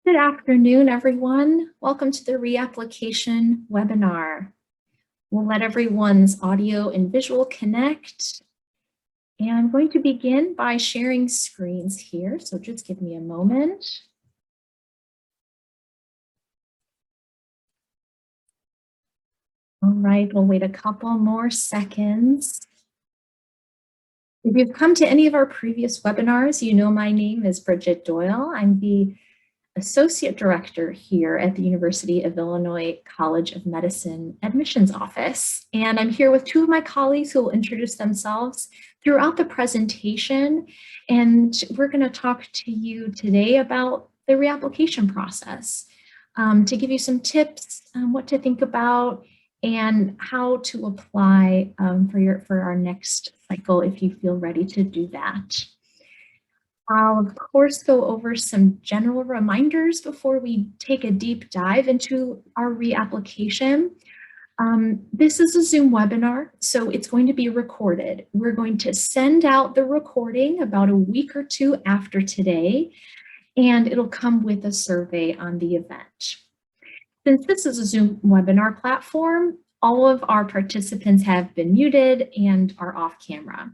Good afternoon, everyone. Welcome to the reapplication webinar. We'll let everyone's audio and visual connect. And I'm going to begin by sharing screens here, so just give me a moment. All right, we'll wait a couple more seconds. If you've come to any of our previous webinars, you know my name is Bridget Doyle. I'm the Associate Director here at the University of Illinois College of Medicine Admissions Office. And I'm here with two of my colleagues who will introduce themselves throughout the presentation. And we're going to talk to you today about the reapplication process to give you some tips on what to think about and how to apply for our next cycle if you feel ready to do that. I'll, of course, go over some general reminders before we take a deep dive into our reapplication. This is a Zoom webinar, so it's going to be recorded. We're going to send out the recording about a week or two after today, and it'll come with a survey on the event. Since this is a Zoom webinar platform, all of our participants have been muted and are off camera.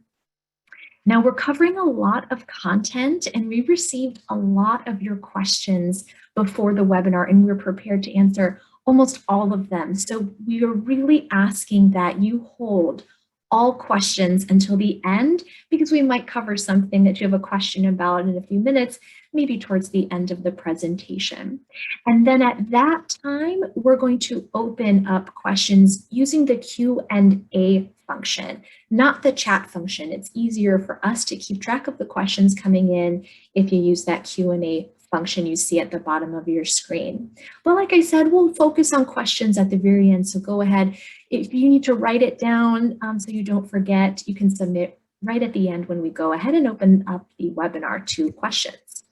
Now we're covering a lot of content and we received a lot of your questions before the webinar and we're prepared to answer almost all of them. So we are really asking that you hold all questions until the end because we might cover something that you have a question about in a few minutes, maybe towards the end of the presentation. And then at that time, we're going to open up questions using the Q&A function, not the chat function. It's easier for us to keep track of the questions coming in if you use that Q&A function you see at the bottom of your screen. But like I said, we'll focus on questions at the very end. So go ahead. If you need to write it down so you don't forget, you can submit right at the end when we go ahead and open up the webinar to questions.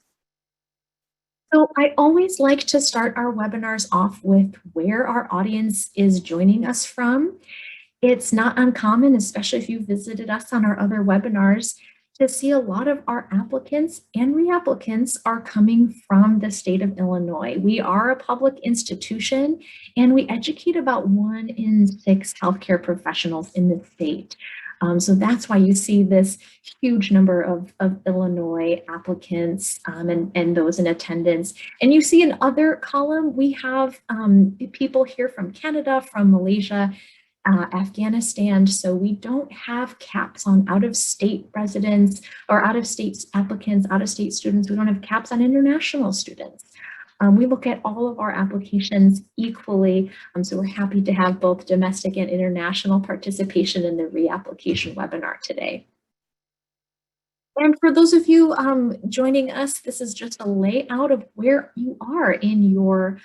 So I always like to start our webinars off with where our audience is joining us from. It's not uncommon, especially if you visited us on our other webinars, to see a lot of our applicants and reapplicants are coming from the state of Illinois. We are a public institution and we educate about 1 in 6 healthcare professionals in the state. So that's why you see this huge number of Illinois applicants and those in attendance. And you see in other column, we have people here from Canada, from Malaysia, Afghanistan. So we don't have caps on out-of-state residents or out-of-state applicants, out-of-state students. We don't have caps on international students. We look at all of our applications equally. So we're happy to have both domestic and international participation in the reapplication webinar today. And for those of you joining us, this is just a layout of where you are in your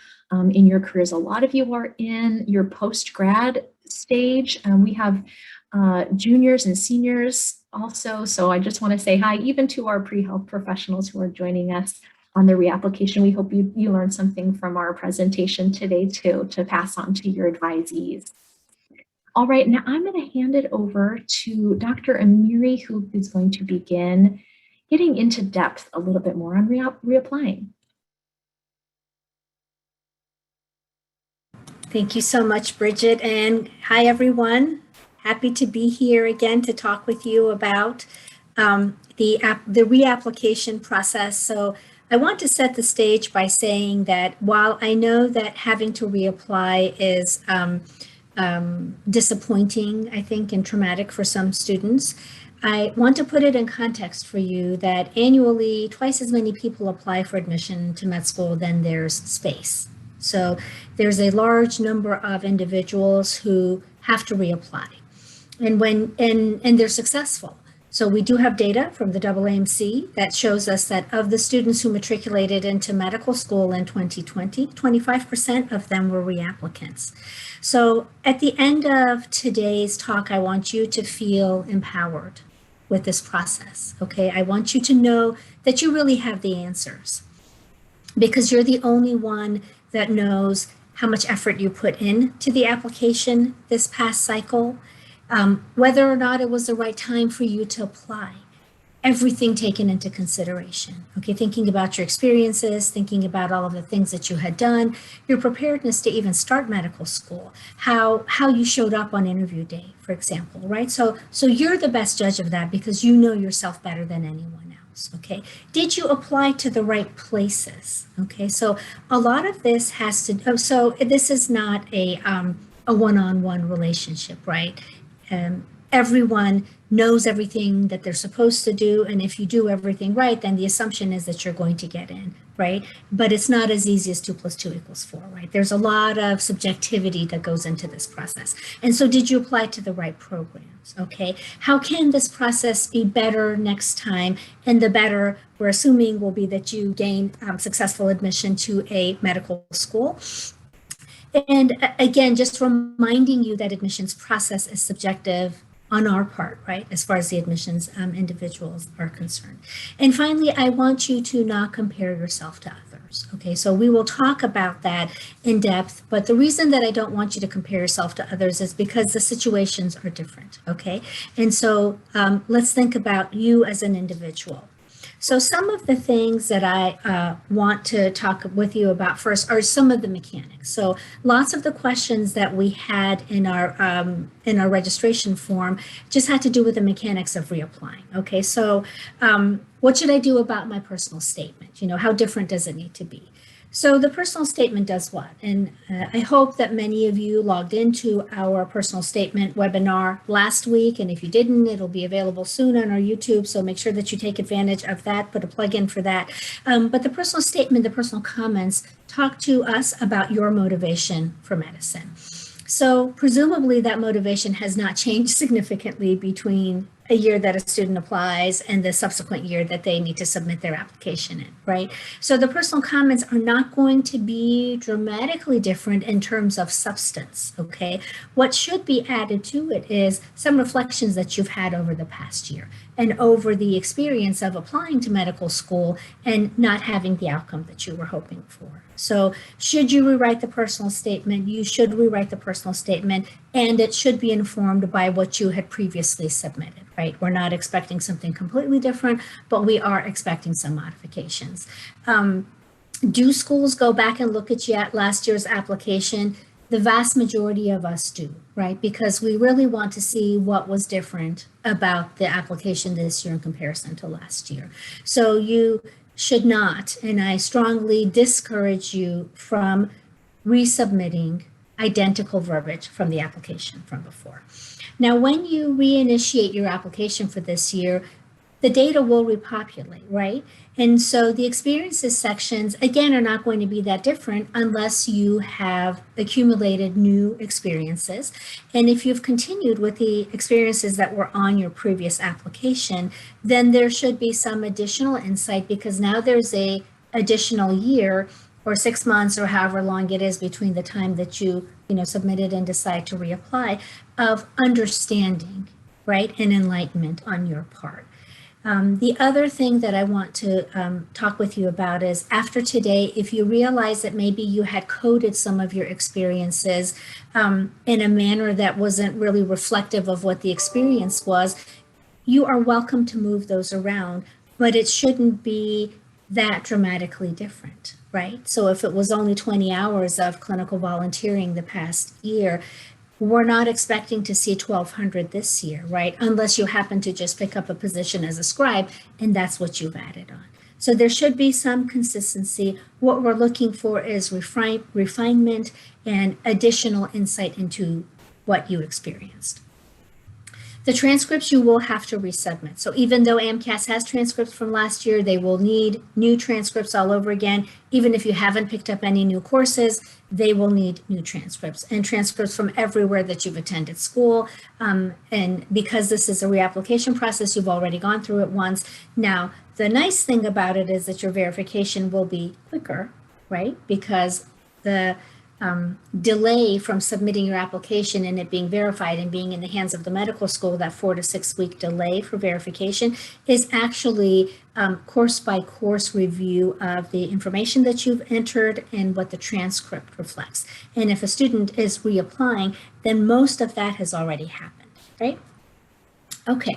careers. A lot of you are in your post-grad stage. We have juniors and seniors also. So I just want to say hi even to our pre-health professionals who are joining us on the reapplication. We hope you learned something from our presentation today too, to pass on to your advisees. All right, now I'm going to hand it over to Dr. Amiri, who is going to begin getting into depth a little bit more on reapplying. Thank you so much, Bridget, and hi everyone. Happy to be here again to talk with you about the reapplication process. So I want to set the stage by saying that while I know that having to reapply is disappointing, I think, and traumatic for some students, I want to put it in context for you that annually twice as many people apply for admission to med school than there's space. So there's a large number of individuals who have to reapply, and they're successful. So we do have data from the AAMC that shows us that of the students who matriculated into medical school in 2020, 25% of them were reapplicants. So at the end of today's talk, I want you to feel empowered with this process, okay? I want you to know that you really have the answers because you're the only one that knows how much effort you put into the application this past cycle, whether or not it was the right time for you to apply. everything taken into consideration. Okay, thinking about your experiences, thinking about all of the things that you had done, your preparedness to even start medical school, how you showed up on interview day, for example, right? So you're the best judge of that because you know yourself better than anyone else. Okay, did you apply to the right places? Okay, so a lot of this has to. So this is not a one-on-one relationship, right? Everyone knows everything that they're supposed to do, and if you do everything right, then the assumption is that you're going to get in, right? But it's not as easy as 2 + 2 = 4, right? There's a lot of subjectivity that goes into this process. And so did you apply to the right programs? Okay, how can this process be better next time? And the better, we're assuming, will be that you gain successful admission to a medical school. And again, just reminding you that admissions process is subjective on our part, right, as far as the admissions individuals are concerned. And finally, I want you to not compare yourself to others. Okay, so we will talk about that in depth, but the reason that I don't want you to compare yourself to others is because the situations are different. Okay, and so let's think about you as an individual. So some of the things that I want to talk with you about first are some of the mechanics. So lots of the questions that we had in our registration form just had to do with the mechanics of reapplying. Okay, so what should I do about my personal statement? You know, how different does it need to be? So the personal statement does what? And I hope that many of you logged into our personal statement webinar last week. And if you didn't, it'll be available soon on our YouTube. So make sure that you take advantage of that, put a plug in for that. But the personal statement, the personal comments, talk to us about your motivation for medicine. So presumably that motivation has not changed significantly between a year that a student applies and the subsequent year that they need to submit their application in, right? So the personal comments are not going to be dramatically different in terms of substance, okay? What should be added to it is some reflections that you've had over the past year and over the experience of applying to medical school and not having the outcome that you were hoping for. So should you rewrite the personal statement, you should rewrite the personal statement, and it should be informed by what you had previously submitted, right? We're not expecting something completely different, but we are expecting some modifications. Do schools go back and look at last year's application? The vast majority of us do, right? Because we really want to see what was different about the application this year in comparison to last year. So you should not, and I strongly discourage you from resubmitting identical verbiage from the application from before. Now, when you reinitiate your application for this year, the data will repopulate, right? And so the experiences sections, again, are not going to be that different unless you have accumulated new experiences. And if you've continued with the experiences that were on your previous application, then there should be some additional insight because now there's a additional year or 6 months or however long it is between the time that you submitted and decide to reapply of understanding, right, and enlightenment on your part. The other thing that I want to talk with you about is after today, if you realize that maybe you had coded some of your experiences in a manner that wasn't really reflective of what the experience was, you are welcome to move those around, but it shouldn't be that dramatically different, right? So if it was only 20 hours of clinical volunteering the past year, we're not expecting to see 1,200 this year, right? Unless you happen to just pick up a position as a scribe and that's what you've added on. So there should be some consistency. What we're looking for is refinement and additional insight into what you experienced. The transcripts you will have to resubmit. So even though AMCAS has transcripts from last year, they will need new transcripts all over again. Even if you haven't picked up any new courses, they will need new transcripts and transcripts from everywhere that you've attended school. And because this is a reapplication process, you've already gone through it once. Now, the nice thing about it is that your verification will be quicker, right? Because the delay from submitting your application and it being verified and being in the hands of the medical school, that 4 to 6 week delay for verification is actually course by course review of the information that you've entered and what the transcript reflects. And if a student is reapplying, then most of that has already happened, right? Okay.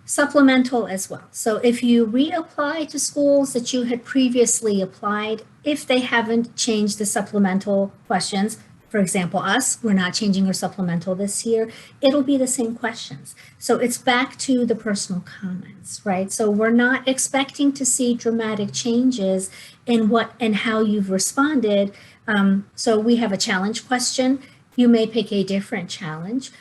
supplemental as well. So if you reapply to schools that you had previously applied, if they haven't changed the supplemental questions, for example, us, we're not changing our supplemental this year, it'll be the same questions. So it's back to the personal comments, right? So we're not expecting to see dramatic changes in what and how you've responded. So we have a challenge question. You may pick a different challenge.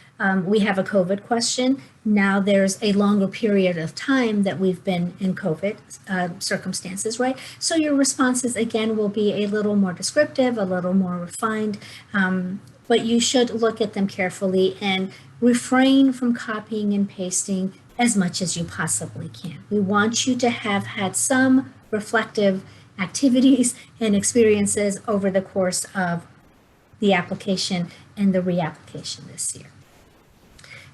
We have a COVID question. Now there's a longer period of time that we've been in COVID circumstances, right? So your responses, again, will be a little more descriptive, a little more refined, but you should look at them carefully and refrain from copying and pasting as much as you possibly can. We want you to have had some reflective activities and experiences over the course of the application and the reapplication this year.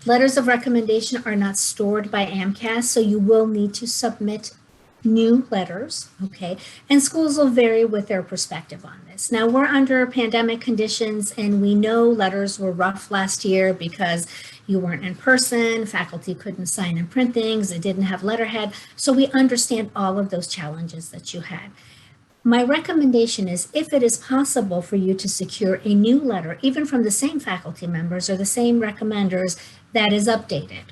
Letters of recommendation are not stored by AMCAS, so you will need to submit new letters, okay? And schools will vary with their perspective on this. Now, we're under pandemic conditions, and we know letters were rough last year because you weren't in person, faculty couldn't sign and print things, it didn't have letterhead, so we understand all of those challenges that you had. My recommendation is, if it is possible for you to secure a new letter, even from the same faculty members or the same recommenders, that is updated,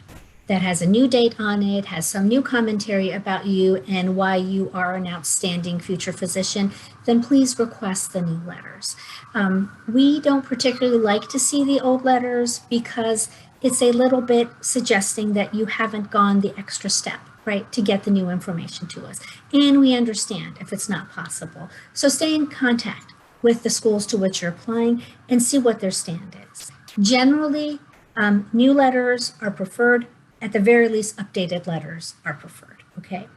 that has a new date on it, has some new commentary about you and why you are an outstanding future physician, then please request the new letters. We don't particularly like to see the old letters because it's a little bit suggesting that you haven't gone the extra step, right, to get the new information to us. And we understand if it's not possible. So stay in contact with the schools to which you're applying and see what their stand is. Generally, new letters are preferred. At the very least, updated letters are preferred, okay?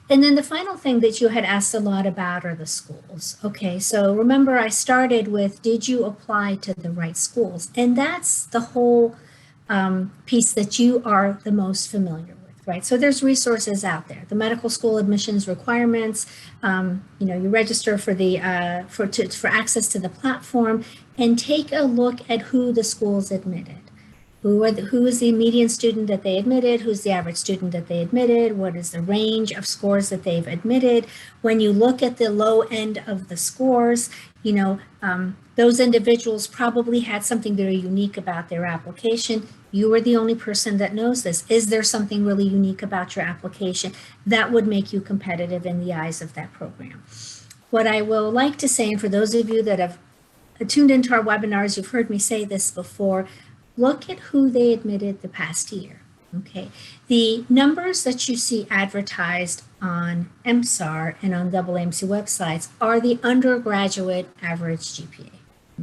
And then the final thing that you had asked a lot about are the schools. Okay, so remember I started with, did you apply to the right schools? And that's the whole piece that you are the most familiar with, right? So there's resources out there. The medical school admissions requirements, you register for the for access to the platform and take a look at who the schools admitted. Who is the median student that they admitted? Who's the average student that they admitted? What is the range of scores that they've admitted? When you look at the low end of the scores, those individuals probably had something very unique about their application. You are the only person that knows this. Is there something really unique about your application that would make you competitive in the eyes of that program? What I will like to say, and for those of you that have tuned into our webinars, you've heard me say this before, look at who they admitted the past year, okay? The numbers that you see advertised on MSAR and on AAMC websites are the undergraduate average GPA,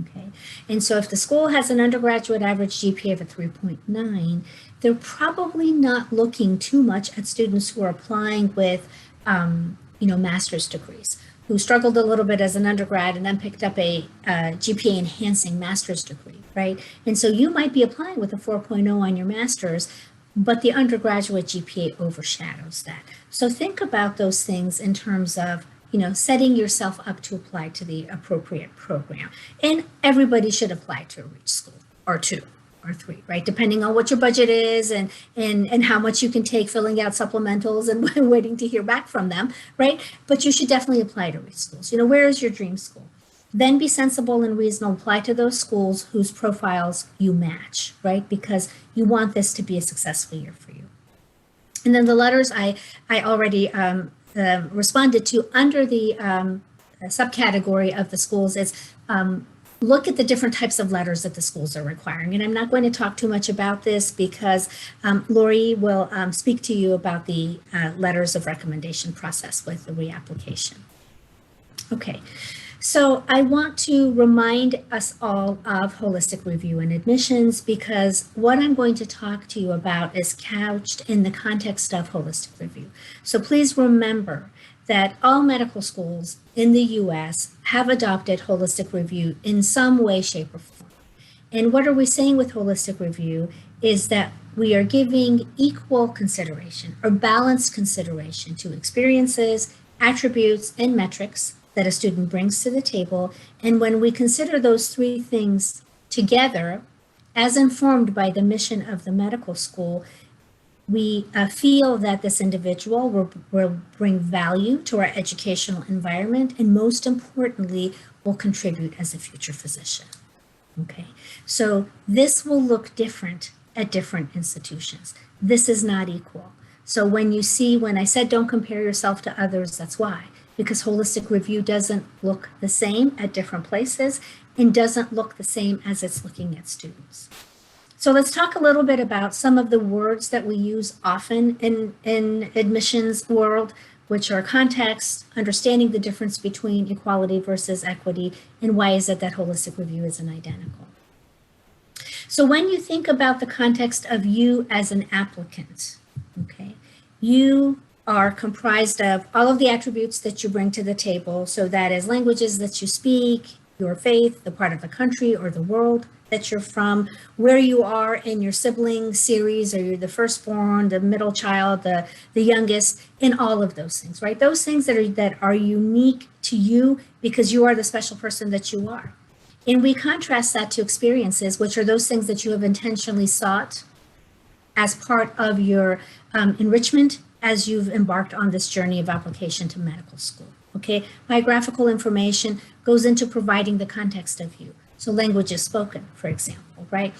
okay? And so if the school has an undergraduate average GPA of a 3.9, they're probably not looking too much at students who are applying with, master's degrees, who struggled a little bit as an undergrad and then picked up a GPA enhancing master's degree, right? And so you might be applying with a 4.0 on your master's, but the undergraduate GPA overshadows that. So think about those things in terms of, setting yourself up to apply to the appropriate program. And everybody should apply to a REACH school, or 2 or 3, right? Depending on what your budget is and how much you can take filling out supplementals and waiting to hear back from them, right? But you should definitely apply to REACH schools. Where is your dream school? Then be sensible and reasonable, apply to those schools whose profiles you match, right? Because you want this to be a successful year for you. And then the letters I already responded to under the subcategory of the schools is look at the different types of letters that the schools are requiring. And I'm not going to talk too much about this because Lori will speak to you about the letters of recommendation process with the reapplication. Okay, so I want to remind us all of holistic review and admissions because what I'm going to talk to you about is couched in the context of holistic review. So please remember that all medical schools in the US have adopted holistic review in some way, shape, or form. And what are we saying with holistic review is that we are giving equal consideration or balanced consideration to experiences, attributes, and metrics that a student brings to the table. And when we consider those 3 things together, as informed by the mission of the medical school, We feel that this individual will bring value to our educational environment, and most importantly, will contribute as a future physician. Okay, so this will look different at different institutions. This is not equal. So when I said don't compare yourself to others, that's why. Because holistic review doesn't look the same at different places and doesn't look the same as it's looking at students. So let's talk a little bit about some of the words that we use often in admissions world, which are context, understanding the difference between equality versus equity, and why is it that holistic review isn't identical. So when you think about the context of you as an applicant, okay, you are comprised of all of the attributes that you bring to the table. So that is languages that you speak, your faith, the part of the country or the world that you're from, where you are in your sibling series, or you're the firstborn, the middle child, the youngest, and all of those things, right? Those things that are unique to you because you are the special person that you are. And we contrast that to experiences, which are those things that you have intentionally sought as part of your enrichment as you've embarked on this journey of application to medical school. Okay, biographical information goes into providing the context of you. So language is spoken, for example, right?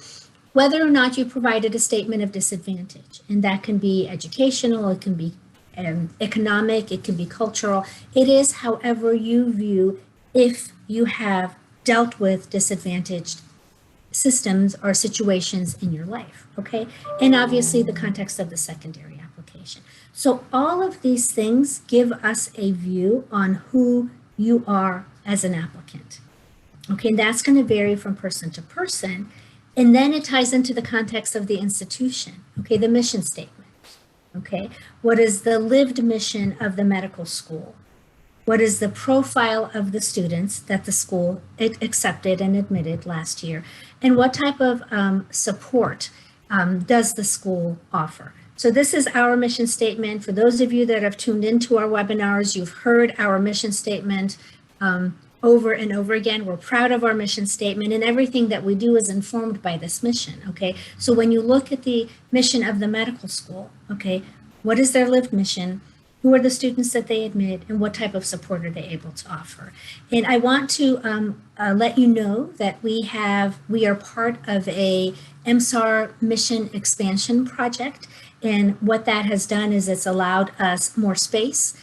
Whether or not you provided a statement of disadvantage, and that can be educational, it can be economic, it can be cultural. It is however you view if you have dealt with disadvantaged systems or situations in your life, okay? And obviously the context of the secondary application. So all of these things give us a view on who you are as an applicant. Okay, and that's going to vary from person to person. And then it ties into the context of the institution. Okay, the mission statement. Okay, what is the lived mission of the medical school? What is the profile of the students that the school accepted and admitted last year? And what type of support does the school offer? So this is our mission statement. For those of you that have tuned into our webinars, you've heard our mission statement over and over again. We're proud of our mission statement, and everything that we do is informed by this mission, okay? So when you look at the mission of the medical school, okay, what is their lived mission? Who are the students that they admit, and what type of support are they able to offer? And I want to let you know that we are part of a MSAR mission expansion project. And what that has done is it's allowed us more space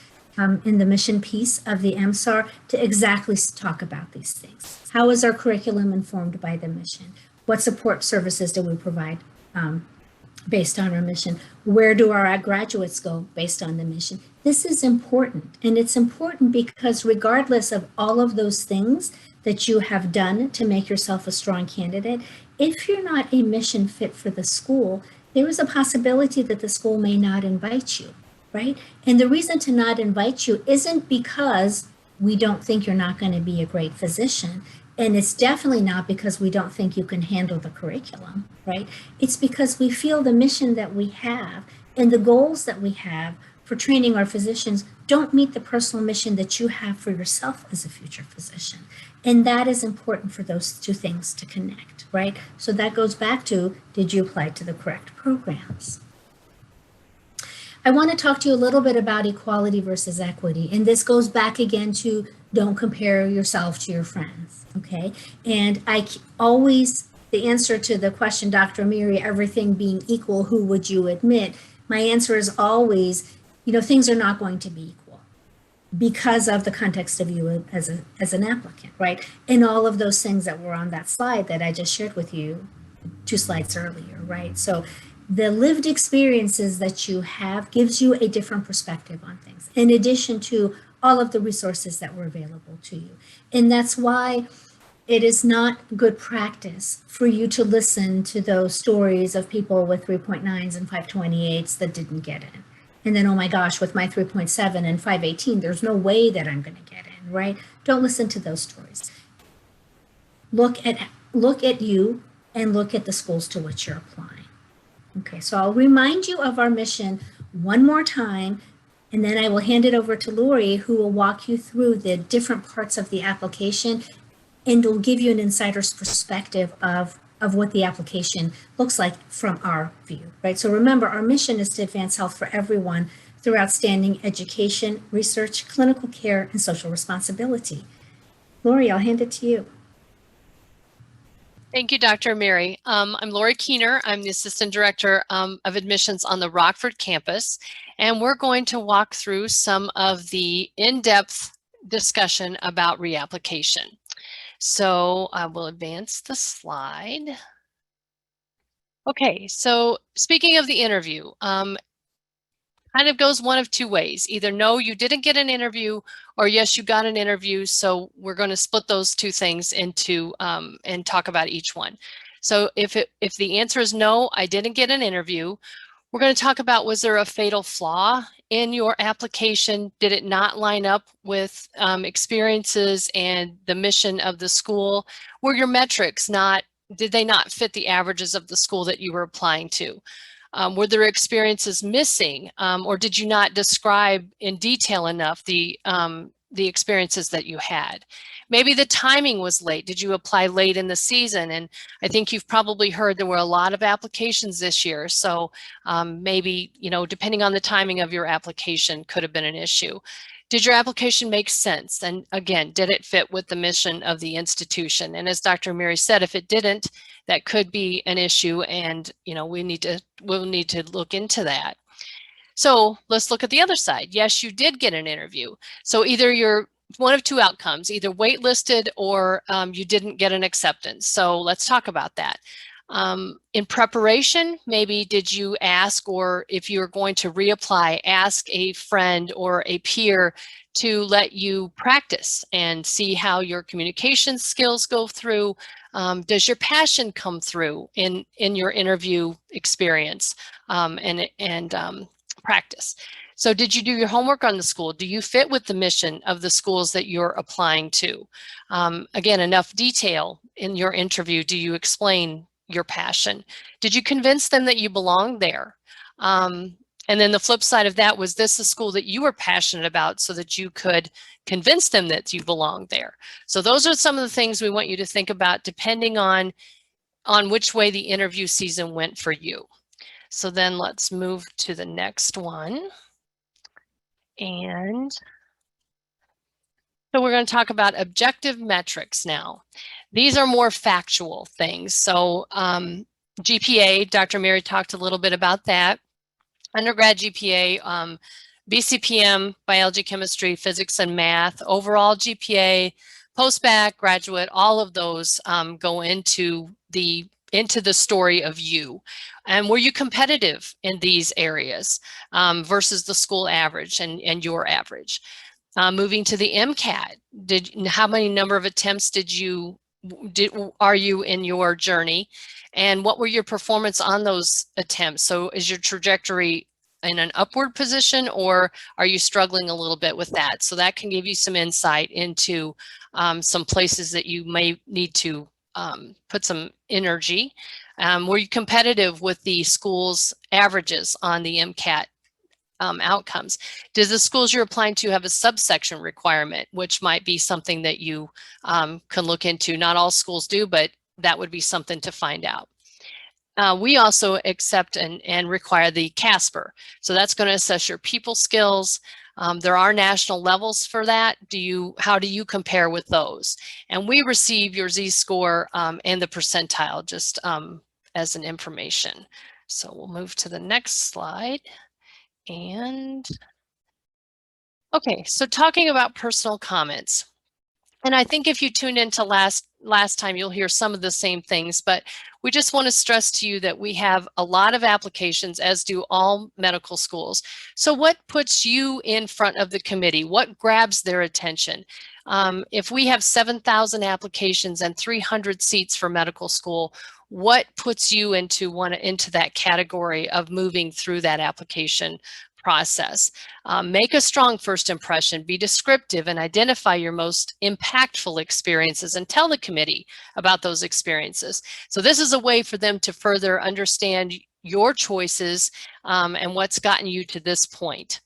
in the mission piece of the MSAR to exactly talk about these things. How is our curriculum informed by the mission? What support services do we provide based on our mission? Where do our graduates go based on the mission? This is important, and it's important because regardless of all of those things that you have done to make yourself a strong candidate, if you're not a mission fit for the school, there is a possibility that the school may not invite you, right? And the reason to not invite you isn't because we don't think you're not going to be a great physician. And it's definitely not because we don't think you can handle the curriculum, right? It's because we feel the mission that we have and the goals that we have for training our physicians don't meet the personal mission that you have for yourself as a future physician. And that is important for those two things to connect, right? So that goes back to, did you apply to the correct programs? I want to talk to you a little bit about equality versus equity. And this goes back again to don't compare yourself to your friends, okay? And the answer to the question, Dr. Amiri, everything being equal, who would you admit? My answer is always, things are not going to be equal because of the context of you as an applicant, right? And all of those things that were on that slide that I just shared with you 2 slides earlier, right? So the lived experiences that you have gives you a different perspective on things, in addition to all of the resources that were available to you. And that's why it is not good practice for you to listen to those stories of people with 3.9s and 528s that didn't get in. And then, oh my gosh, with my 3.7 and 518, there's no way that I'm going to get in, right? Don't listen to those stories. Look at you and look at the schools to which you're applying. Okay, so I'll remind you of our mission one more time, and then I will hand it over to Lori, who will walk you through the different parts of the application and will give you an insider's perspective of of what the application looks like from our view, right? So remember, our mission is to advance health for everyone through outstanding education, research, clinical care, and social responsibility. Lori, I'll hand it to you. Thank you, Dr. Mary. I'm Lori Keener. I'm the Assistant Director of Admissions on the Rockford campus, and we're going to walk through some of the in-depth discussion about reapplication. So I will advance the slide. Okay, so speaking of the interview, kind of goes one of two ways. Either no, you didn't get an interview, or yes, you got an interview. So we're going to split those two things into and talk about each one. So if the answer is no, I didn't get an interview, we're going to talk about, was there a fatal flaw in your application? Did it not line up with experiences and the mission of the school? Were your metrics did they not fit the averages of the school that you were applying to? Were there experiences missing, or did you not describe in detail enough the experiences that you had? Maybe the timing was late. Did you apply late in the season? And I think you've probably heard there were a lot of applications this year. So maybe, depending on the timing of your application could have been an issue. Did your application make sense? And again, did it fit with the mission of the institution? And as Dr. Mary said, if it didn't, that could be an issue, and we'll need to look into that. So let's look at the other side. Yes, you did get an interview. So either you're one of two outcomes, either waitlisted or you didn't get an acceptance. So let's talk about that. In preparation, maybe did you ask, or if you're going to reapply, ask a friend or a peer to let you practice and see how your communication skills go through? Does your passion come through in your interview experience and practice? So did you do your homework on the school? Do you fit with the mission of the schools that you're applying to? Again, enough detail in your interview. Do you explain your passion? Did you convince them that you belong there? And then the flip side of that, was this a school that you were passionate about so that you could convince them that you belong there? So those are some of the things we want you to think about depending on which way the interview season went for you. So then let's move to the next one. And so we're going to talk about objective metrics now. These are more factual things. So GPA, Dr. Mary talked a little bit about that. Undergrad GPA, BCPM, biology, chemistry, physics, and math, overall GPA, post-bac, graduate, all of those go into the story of you. And were you competitive in these areas versus the school average and your average? Moving to the MCAT, how many number of attempts are you in your journey? And what were your performance on those attempts? So is your trajectory in an upward position, or are you struggling a little bit with that? So that can give you some insight into some places that you may need to put some energy. Were you competitive with the school's averages on the MCAT outcomes? Does the schools you're applying to have a subsection requirement, which might be something that you can look into? Not all schools do, but that would be something to find out. We also accept and require the Casper. So that's going to assess your people skills. There are national levels for that. How do you compare with those? And we receive your Z-score and the percentile just as an information. So we'll move to the next slide. And okay, so talking about personal comments. And I think if you tuned into last time, you'll hear some of the same things, but we just want to stress to you that we have a lot of applications, as do all medical schools. So what puts you in front of the committee? What grabs their attention? If we have 7,000 applications and 300 seats for medical school, what puts you into that category of moving through that application process? Make a strong first impression, be descriptive, and identify your most impactful experiences and tell the committee about those experiences. So this is a way for them to further understand your choices and what's gotten you to this point.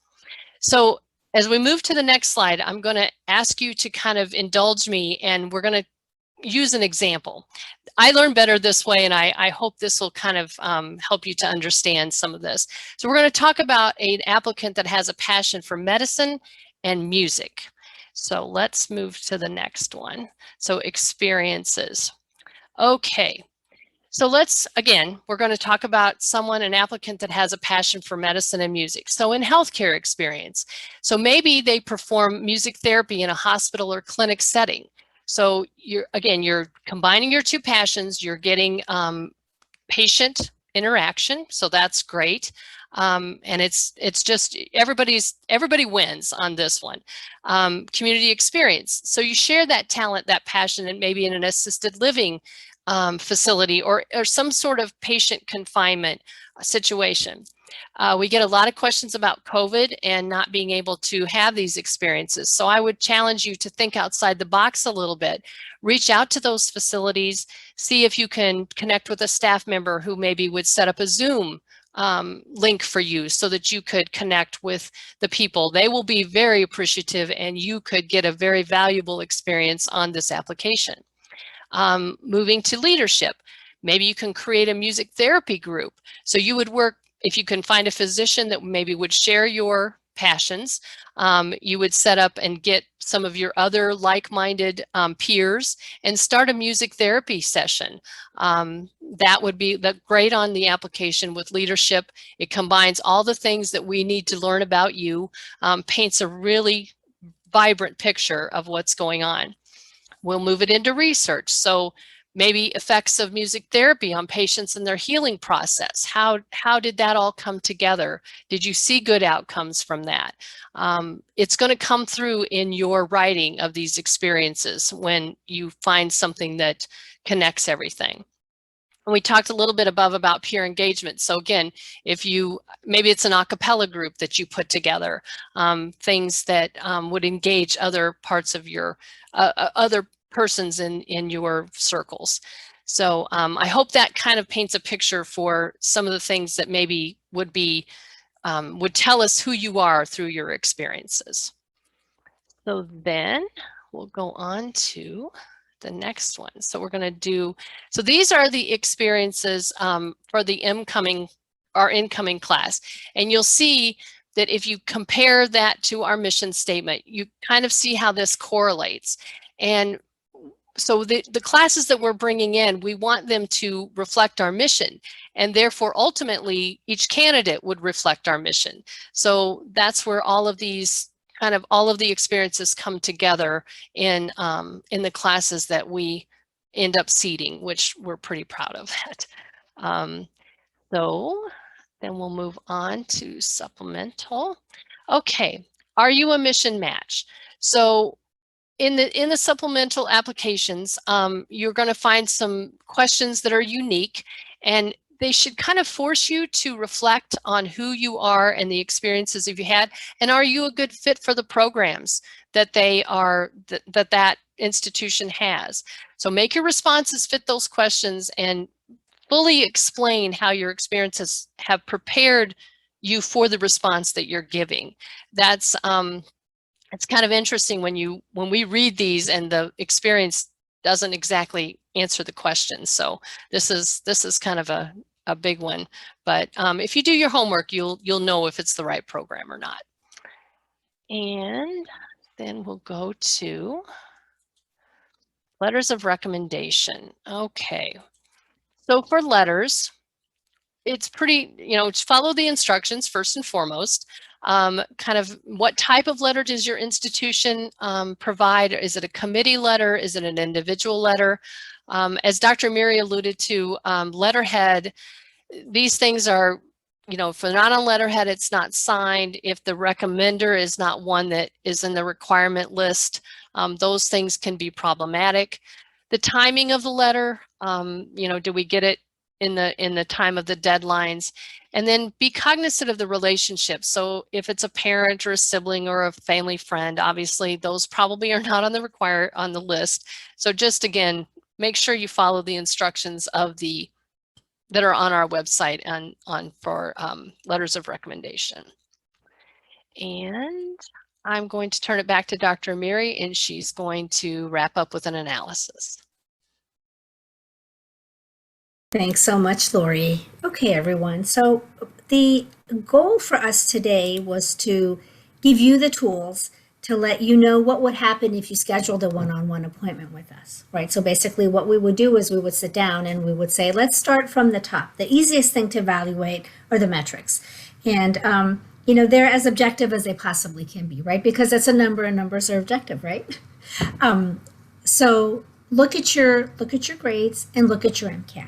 So as we move to the next slide, I'm going to ask you to kind of indulge me, and we're going to use an example. I learn better this way, and I hope this will kind of help you to understand some of this. So we're going to talk about an applicant that has a passion for medicine and music. So let's move to the next one. So experiences. Okay. So we're going to talk about an applicant that has a passion for medicine and music. So in healthcare experience, so maybe they perform music therapy in a hospital or clinic setting. So you're combining your two passions, you're getting patient interaction, so that's great. And it's just everybody wins on this one. Community experience. So you share that talent, that passion, and maybe in an assisted living facility or some sort of patient confinement situation. We get a lot of questions about COVID and not being able to have these experiences. So I would challenge you to think outside the box a little bit. Reach out to those facilities, see if you can connect with a staff member who maybe would set up a Zoom link for you so that you could connect with the people. They will be very appreciative and you could get a very valuable experience on this application. Moving to leadership, maybe you can create a music therapy group. So you would work, if you can find a physician that maybe would share your passions, you would set up and get some of your other like-minded peers and start a music therapy session. That would be great on the application with leadership. It combines all the things that we need to learn about you, paints a really vibrant picture of what's going on. We'll move it into research. So maybe effects of music therapy on patients and their healing process. How did that all come together? Did you see good outcomes from that? It's going to come through in your writing of these experiences when you find something that connects everything. And we talked a little bit above about peer engagement. So again, maybe it's an a cappella group that you put together, things that would engage other parts of your, other persons in your circles. So I hope that kind of paints a picture for some of the things that maybe would tell us who you are through your experiences. So then we'll go on to the next one. So we're going to so these are the experiences for the incoming class. And you'll see that if you compare that to our mission statement, you kind of see how this correlates. And so the classes that we're bringing in, we want them to reflect our mission. And therefore, ultimately, each candidate would reflect our mission. So that's where all of the experiences come together in the classes that we end up seating, which we're pretty proud of that. So then we'll move on to supplemental. Okay, are you a mission match? So in the supplemental applications, you're going to find some questions that are unique, and they should kind of force you to reflect on who you are and the experiences that you had, and are you a good fit for the programs that that institution has. So make your responses fit those questions and fully explain how your experiences have prepared you for the response that you're giving. That's it's kind of interesting when we read these and the experience doesn't exactly answer the question. So this is kind of a big one. But if you do your homework, you'll know if it's the right program or not. And then we'll go to letters of recommendation. Okay. So for letters, it's pretty, follow the instructions first and foremost. Kind of what type of letter does your institution provide? Is it a committee letter? Is it an individual letter? As Dr. Miri alluded to, letterhead, these things are, if they're not on letterhead, it's not signed. If the recommender is not one that is in the requirement list, those things can be problematic. The timing of the letter, do we get it in the time of the deadlines? And then be cognizant of the relationship. So if it's a parent or a sibling or a family friend, obviously those probably are not on the list. So just again, make sure you follow the instructions that are on our website for letters of recommendation. And I'm going to turn it back to Dr. Miri, and she's going to wrap up with an analysis. Thanks so much, Lori. Okay, everyone. So the goal for us today was to give you the tools to let you know what would happen if you scheduled a one-on-one appointment with us, right? So basically what we would do is we would sit down and we would say, let's start from the top. The easiest thing to evaluate are the metrics. And, they're as objective as they possibly can be, right? Because it's a number and numbers are objective, right? So look at your grades and look at your MCAT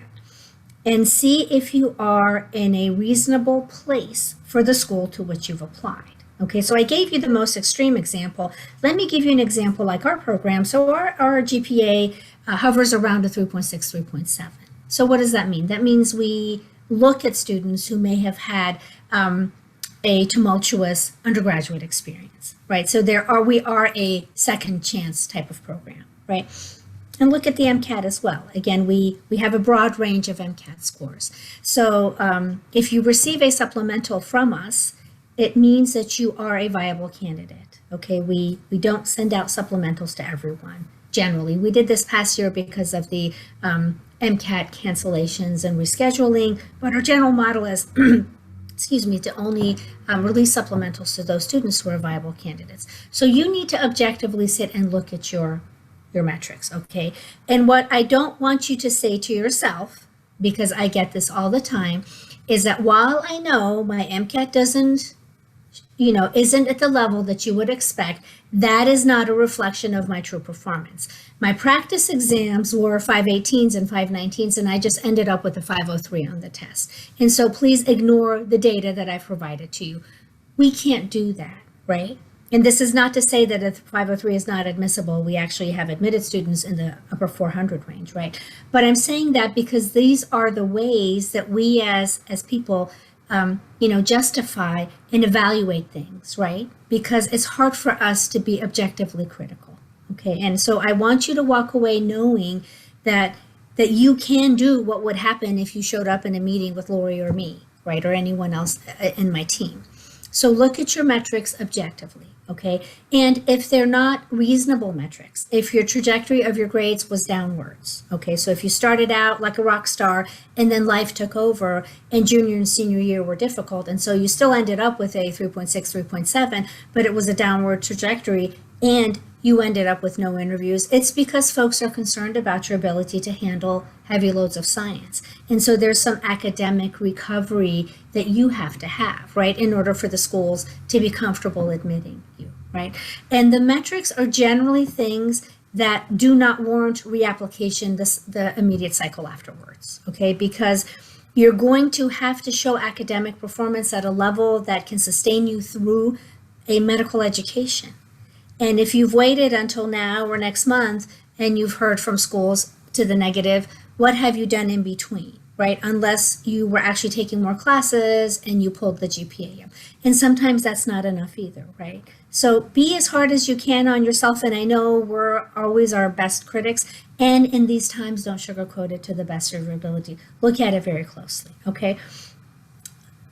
and see if you are in a reasonable place for the school to which you've applied. Okay, so I gave you the most extreme example. Let me give you an example like our program. So our GPA hovers around a 3.6, 3.7. So what does that mean? That means we look at students who may have had a tumultuous undergraduate experience, right? So we are a second chance type of program, right? And look at the MCAT as well. Again, we have a broad range of MCAT scores. So if you receive a supplemental from us, it means that you are a viable candidate. Okay, we don't send out supplementals to everyone. Generally, we did this past year because of the MCAT cancellations and rescheduling, but our general model is to only release supplementals to those students who are viable candidates. So you need to objectively sit and look at your metrics, okay? And what I don't want you to say to yourself, because I get this all the time, is that while I know my MCAT isn't at the level that you would expect, that is not a reflection of my true performance. My practice exams were 518s and 519s, and I just ended up with a 503 on the test. And so please ignore the data that I've provided to you. We can't do that, right? And this is not to say that a 503 is not admissible. We actually have admitted students in the upper 400 range, right? But I'm saying that because these are the ways that we as people justify and evaluate things, right? Because it's hard for us to be objectively critical, okay? And so I want you to walk away knowing that you can do what would happen if you showed up in a meeting with Lori or me, right? Or anyone else in my team. So look at your metrics objectively, okay? And if they're not reasonable metrics, if your trajectory of your grades was downwards, okay? So if you started out like a rock star and then life took over and junior and senior year were difficult, and so you still ended up with a 3.6, 3.7, but it was a downward trajectory and you ended up with no interviews, it's because folks are concerned about your ability to handle heavy loads of science. And so there's some academic recovery that you have to have, right, in order for the schools to be comfortable admitting you, right? And the metrics are generally things that do not warrant reapplication the immediate cycle afterwards, okay? Because you're going to have to show academic performance at a level that can sustain you through a medical education. And if you've waited until now or next month and you've heard from schools to the negative, what have you done in between, right? Unless you were actually taking more classes and you pulled the GPA up. And sometimes that's not enough either, right? So be as hard as you can on yourself. And I know we're always our best critics. And in these times, don't sugarcoat it to the best of your ability. Look at it very closely, okay?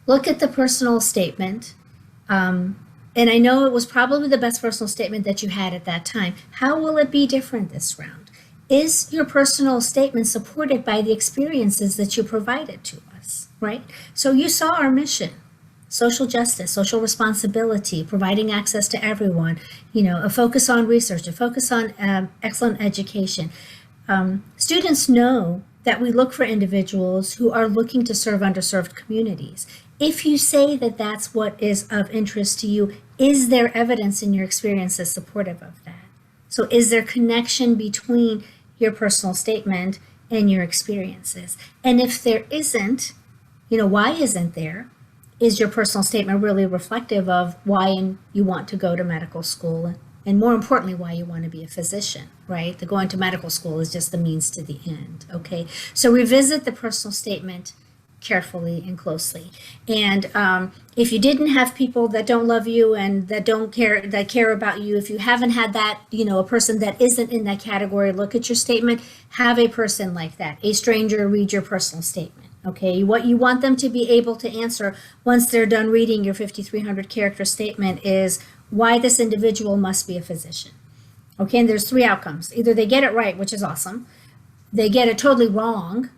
Look at the personal statement. And I know it was probably the best personal statement that you had at that time. How will it be different this round? Is your personal statement supported by the experiences that you provided to us, right? So you saw our mission, social justice, social responsibility, providing access to everyone, a focus on research, a focus on excellent education. Students know that we look for individuals who are looking to serve underserved communities. If you say that that's what is of interest to you, is there evidence in your experiences supportive of that? So is there connection between your personal statement and your experiences? And if there isn't, why isn't there? Is your personal statement really reflective of why you want to go to medical school? And more importantly, why you want to be a physician, right? The going to medical school is just the means to the end, okay? So revisit the personal statement carefully and closely. And if you didn't have people that don't love you and that care about you, if you haven't had that, a person that isn't in that category, look at your statement, have a person like that, a stranger read your personal statement. Okay, what you want them to be able to answer once they're done reading your 5,300 character statement is why this individual must be a physician. Okay, and there's three outcomes. Either they get it right, which is awesome, they get it totally wrong,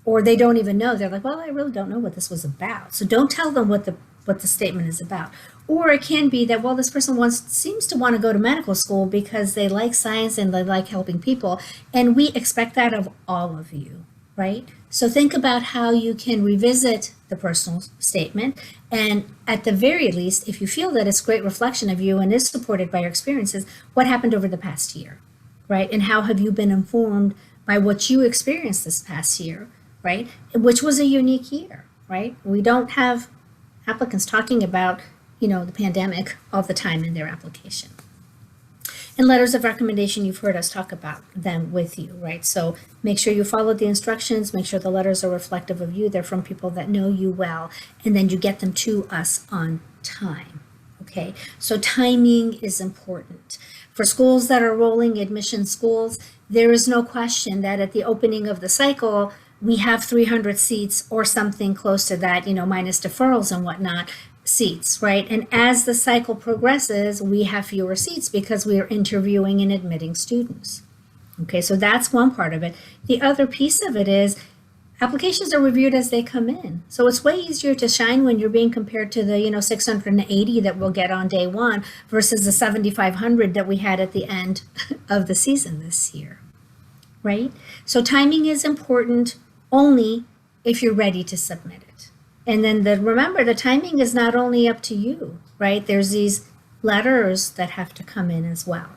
or they don't even know. They're like, well, I really don't know what this was about. So don't tell them what the statement is about. Or it can be that, well, this person seems to want to go to medical school because they like science and they like helping people. And we expect that of all of you, right? So think about how you can revisit the personal statement. And at the very least, if you feel that it's a great reflection of you and is supported by your experiences, what happened over the past year, right? And how have you been informed by what you experienced this past year, right? Which was a unique year, right? We don't have applicants talking about, the pandemic all the time in their application. And letters of recommendation, you've heard us talk about them with you, right? So make sure you follow the instructions, make sure the letters are reflective of you. They're from people that know you well, and then you get them to us on time, okay? So timing is important. For schools that are rolling admission schools, there is no question that at the opening of the cycle, we have 300 seats or something close to that, minus deferrals and whatnot, seats, right? And as the cycle progresses, we have fewer seats because we are interviewing and admitting students. Okay, so that's one part of it. The other piece of it is applications are reviewed as they come in. So it's way easier to shine when you're being compared to the, 680 that we'll get on day one versus the 7,500 that we had at the end of the season this year, right? So timing is important only if you're ready to submit it. And then remember, the timing is not only up to you, right? There's these letters that have to come in as well,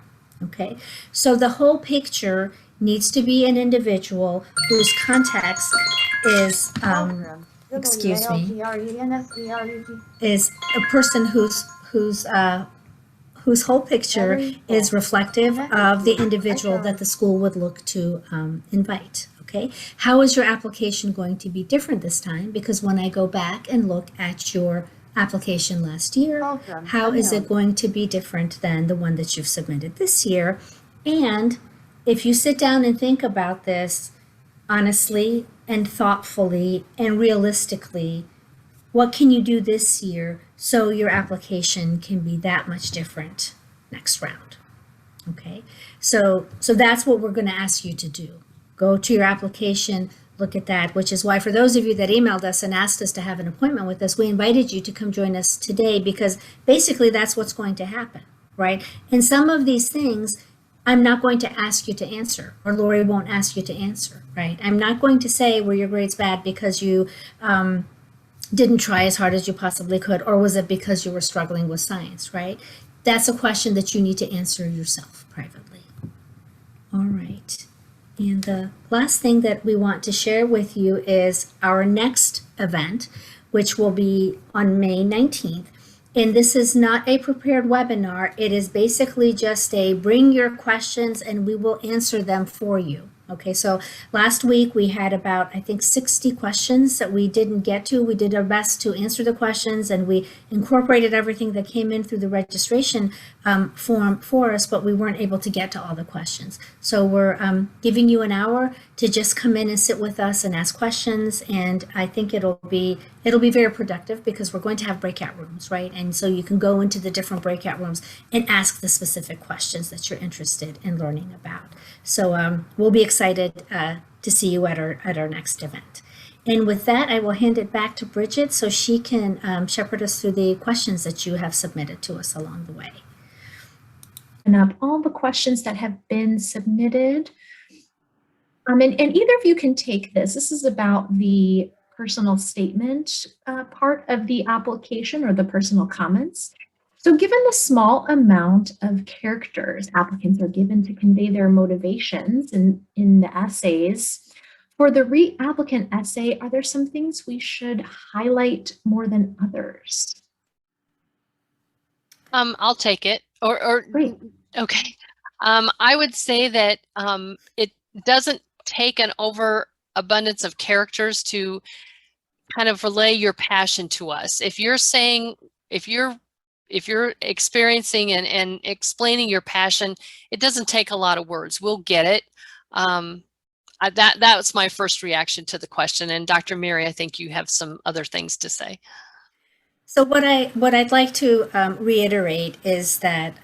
okay? So the whole picture needs to be an individual whose context is, is a person whose whole picture is reflective of the individual that the school would look to invite. Okay, how is your application going to be different this time? Because when I go back and look at your application last year, how is it going to be different than the one that you've submitted this year? And if you sit down and think about this honestly and thoughtfully and realistically, what can you do this year so your application can be that much different next round? Okay, so that's what we're going to ask you to do. Go to your application, look at that, which is why for those of you that emailed us and asked us to have an appointment with us, we invited you to come join us today because basically that's what's going to happen, right? And some of these things I'm not going to ask you to answer, or Lori won't ask you to answer, right? I'm not going to say, were your grades bad because you didn't try as hard as you possibly could, or was it because you were struggling with science, right? That's a question that you need to answer yourself privately. All right. And the last thing that we want to share with you is our next event, which will be on May 19th. And this is not a prepared webinar. It is basically just a bring your questions and we will answer them for you. Okay, so last week we had about, I think, 60 questions that we didn't get to. We did our best to answer the questions and we incorporated everything that came in through the registration form for us, but we weren't able to get to all the questions. So we're giving you an hour to just come in and sit with us and ask questions. And I think it'll be very productive because we're going to have breakout rooms, right? And so you can go into the different breakout rooms and ask the specific questions that you're interested in learning about. So we'll be excited to see you at our next event. And with that, I will hand it back to Bridget so she can shepherd us through the questions that you have submitted to us along the way. And up all the questions that have been submitted. And either of you can take this. This is about the personal statement part of the application or the personal comments. So given the small amount of characters applicants are given to convey their motivations in the essays, for the reapplicant essay, are there some things we should highlight more than others? I'll take it. Great. Okay. I would say that it doesn't take an overabundance of characters to kind of relay your passion to us. If you're experiencing and explaining your passion, it doesn't take a lot of words. We'll get it. That was my first reaction to the question. And Dr. Mary, I think you have some other things to say. So what I'd like to reiterate is that,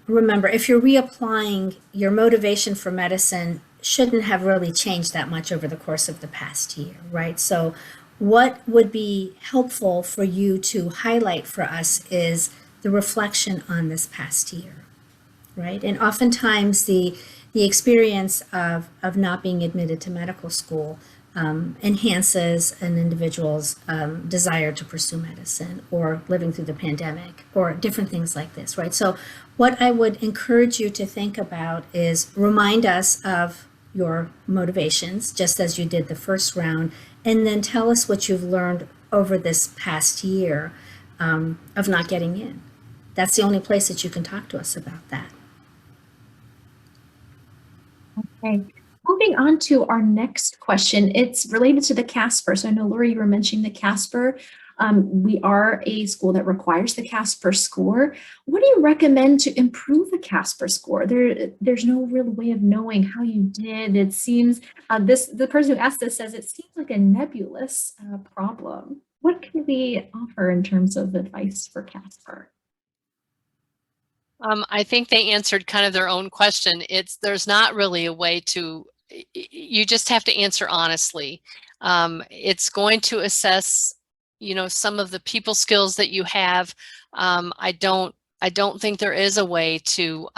remember, if you're reapplying, your motivation for medicine shouldn't have really changed that much over the course of the past year, right? So what would be helpful for you to highlight for us is the reflection on this past year, right? And oftentimes the experience of not being admitted to medical school enhances an individual's desire to pursue medicine, or living through the pandemic, or different things like this, right? So what I would encourage you to think about is remind us of your motivations, just as you did the first round, and then tell us what you've learned over this past year of not getting in. That's the only place that you can talk to us about that. Okay. Moving on to our next question, it's related to the Casper. So I know, Lori, you were mentioning the Casper. We are a school that requires the Casper score. What do you recommend to improve the Casper score? There's no real way of knowing how you did. It seems, the person who asked this says it seems like a nebulous problem. What can we offer in terms of advice for Casper? I think they answered kind of their own question. There's not really a way to, you just have to answer honestly. It's going to assess, some of the people skills that you have. I don't think there is a way to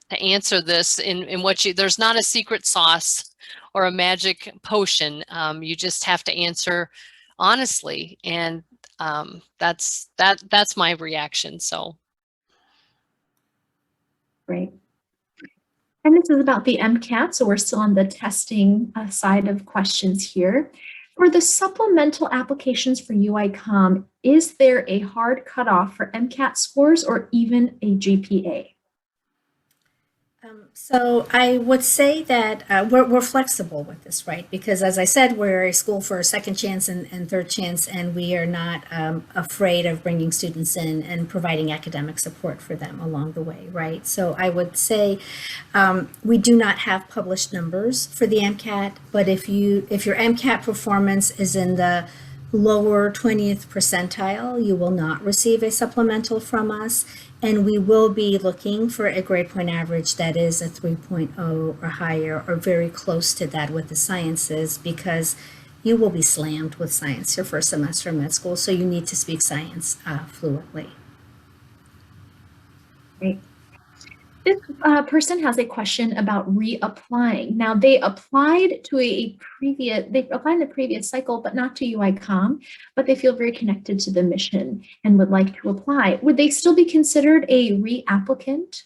answer this in what there's not a secret sauce or a magic potion. You just have to answer honestly. And that's my reaction. So. Great. And this is about the MCAT, so we're still on the testing side of questions here. For the supplemental applications for UICOM, is there a hard cutoff for MCAT scores or even a GPA? So I would say that we're flexible with this, right? Because as I said, we're a school for a second chance and third chance, and we are not afraid of bringing students in and providing academic support for them along the way, right? So I would say we do not have published numbers for the MCAT, but if your MCAT performance is in the lower 20th percentile, you will not receive a supplemental from us. And we will be looking for a grade point average that is a 3.0 or higher, or very close to that with the sciences, because you will be slammed with science your first semester in med school, so you need to speak science fluently. Great. This person has a question about reapplying. Now, they applied to they applied in the previous cycle, but not to UICOM, but they feel very connected to the mission and would like to apply. Would they still be considered a reapplicant?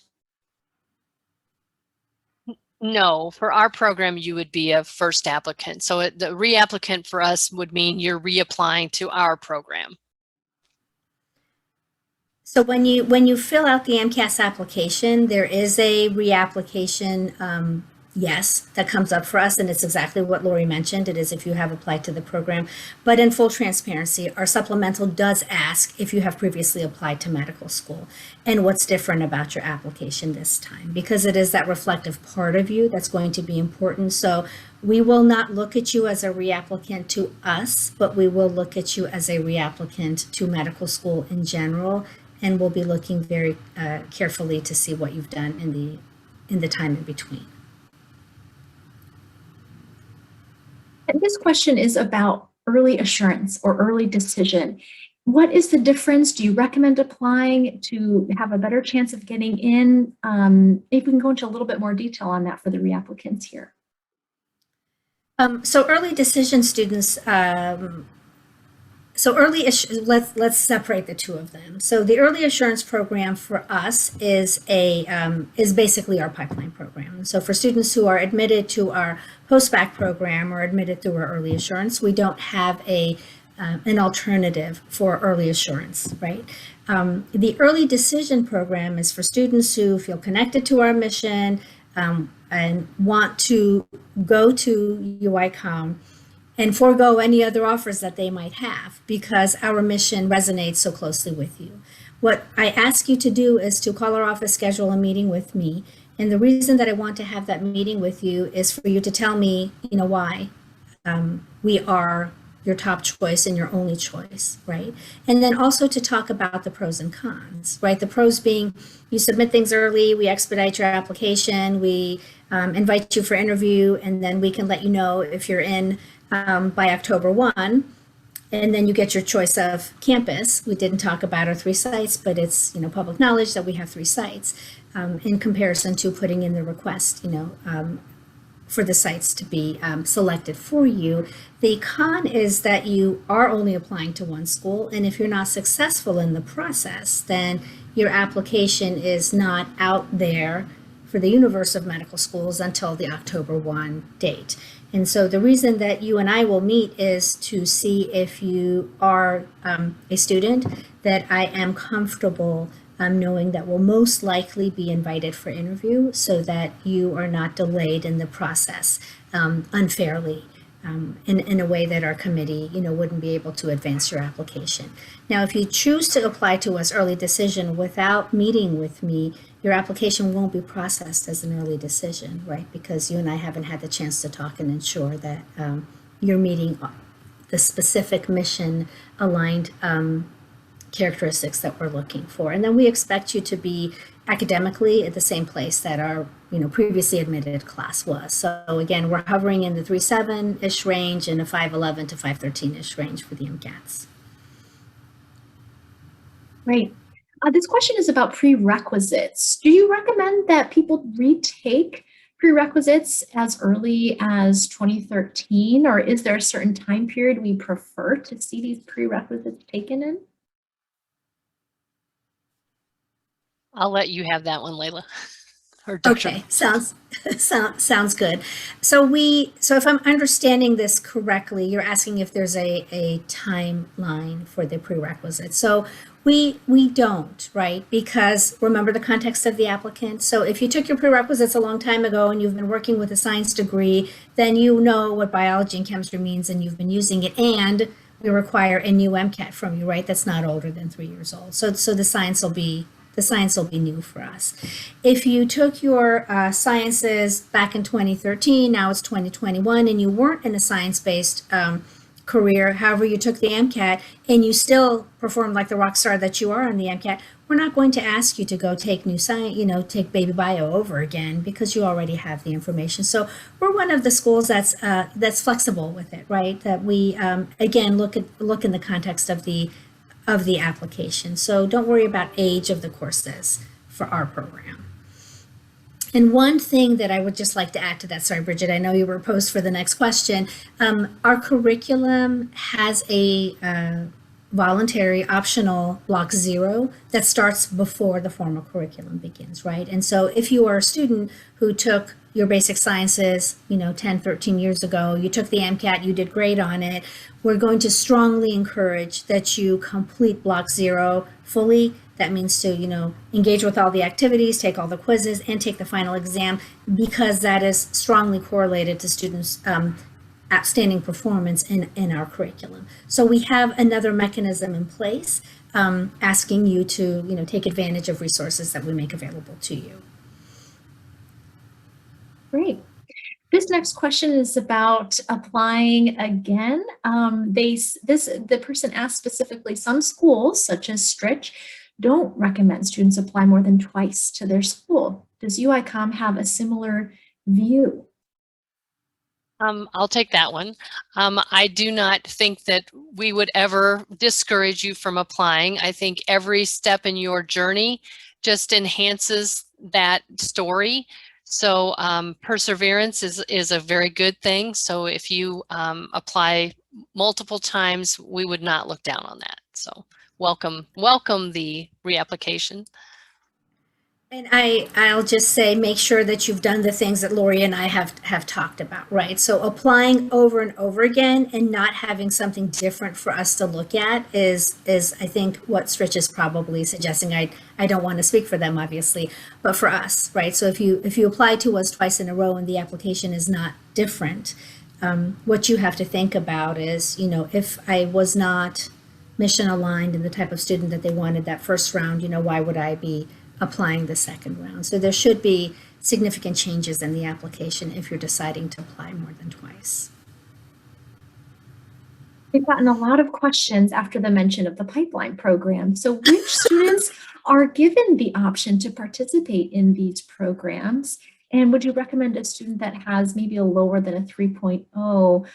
No, for our program, you would be a first applicant. So the reapplicant for us would mean you're reapplying to our program. So when you fill out the MCAS application, there is a reapplication yes that comes up for us, and it's exactly what Lori mentioned. It is if you have applied to the program. But in full transparency, our supplemental does ask if you have previously applied to medical school and what's different about your application this time, because it is that reflective part of you that's going to be important. So we will not look at you as a reapplicant to us, but we will look at you as a reapplicant to medical school in general. And we'll be looking very carefully to see what you've done in the time in between. And this question is about early assurance or early decision. What is the difference? Do you recommend applying to have a better chance of getting in? If we can go into a little bit more detail on that for the reapplicants here. So early decision students. Let's separate the two of them. So the early assurance program for us is basically our pipeline program. So for students who are admitted to our post-bac program or admitted through our early assurance, we don't have an alternative for early assurance, right? The early decision program is for students who feel connected to our mission and want to go to UICOM and forego any other offers that they might have, because our mission resonates so closely with you. What I ask you to do is to call our office, schedule a meeting with me. And the reason that I want to have that meeting with you is for you to tell me, why we are your top choice and your only choice, right? And then also to talk about the pros and cons, right? The pros being you submit things early, we expedite your application, we invite you for interview, and then we can let you know if you're in by October 1. And then you get your choice of campus. We didn't talk about our 3 sites, but it's public knowledge that we have 3 sites in comparison to putting in the request, for the sites to be selected for you. The con is that you are only applying to one school, and if you're not successful in the process, then your application is not out there for the universe of medical schools until the October 1 date. And so the reason that you and I will meet is to see if you are a student that I am comfortable knowing that will most likely be invited for interview, so that you are not delayed in the process unfairly in a way that our committee wouldn't be able to advance your application. Now, if you choose to apply to us early decision without meeting with me, your application won't be processed as an early decision, right? Because you and I haven't had the chance to talk and ensure that you're meeting the specific mission aligned characteristics that we're looking for. And then we expect you to be academically at the same place that our previously admitted class was. So again, we're hovering in the 3.7-ish range and a 5.11 to 5.13-ish range for the MCATs. Great. This question is about prerequisites. Do you recommend that people retake prerequisites as early as 2013, or is there a certain time period we prefer to see these prerequisites taken in? I'll let you have that one, Layla. Or Dr. Okay, sounds good. So if I'm understanding this correctly, you're asking if there's a timeline for the prerequisites. So we don't, right? Because remember the context of the applicant. So if you took your prerequisites a long time ago and you've been working with a science degree, then you know what biology and chemistry means and you've been using it, and we require a new MCAT from you, right? That's not older than 3 years old. So the science will be new for us. If you took your sciences back in 2013, now it's 2021, and you weren't in a science-based career, however you took the MCAT, and you still performed like the rock star that you are on the MCAT, we're not going to ask you to go take new science, take baby bio over again, because you already have the information. So we're one of the schools that's flexible with it, right? That we again look in the context of the application. So don't worry about age of the courses for our program. And one thing that I would just like to add to that, sorry, Bridget, I know you were posed for the next question. Our curriculum has a voluntary optional block 0 that starts before the formal curriculum begins, right? And so if you are a student who took your basic sciences, 10, 13 years ago, you took the MCAT, you did great on it, we're going to strongly encourage that you complete block 0 fully. That means to, engage with all the activities, take all the quizzes, and take the final exam, because that is strongly correlated to students' outstanding performance in our curriculum. So we have another mechanism in place asking you to, take advantage of resources that we make available to you. Great. This next question is about applying again. The person asked specifically, some schools, such as Stritch, don't recommend students apply more than twice to their school. Does UICOM have a similar view? I'll take that one. I do not think that we would ever discourage you from applying. I think every step in your journey just enhances that story. So perseverance is a very good thing. So if you apply multiple times, we would not look down on that. So welcome the reapplication. And I'll just say, make sure that you've done the things that Lori and I have talked about, right? So applying over and over again and not having something different for us to look at is I think what Stritch is probably suggesting. I don't want to speak for them, obviously, but for us, right? So if you apply to us twice in a row and the application is not different, what you have to think about is, if I was not mission aligned and the type of student that they wanted that first round, why would I be applying the second round? So there should be significant changes in the application if you're deciding to apply more than twice. We've gotten a lot of questions after the mention of the pipeline program. So which students are given the option to participate in these programs? And would you recommend a student that has maybe a lower than a 3.0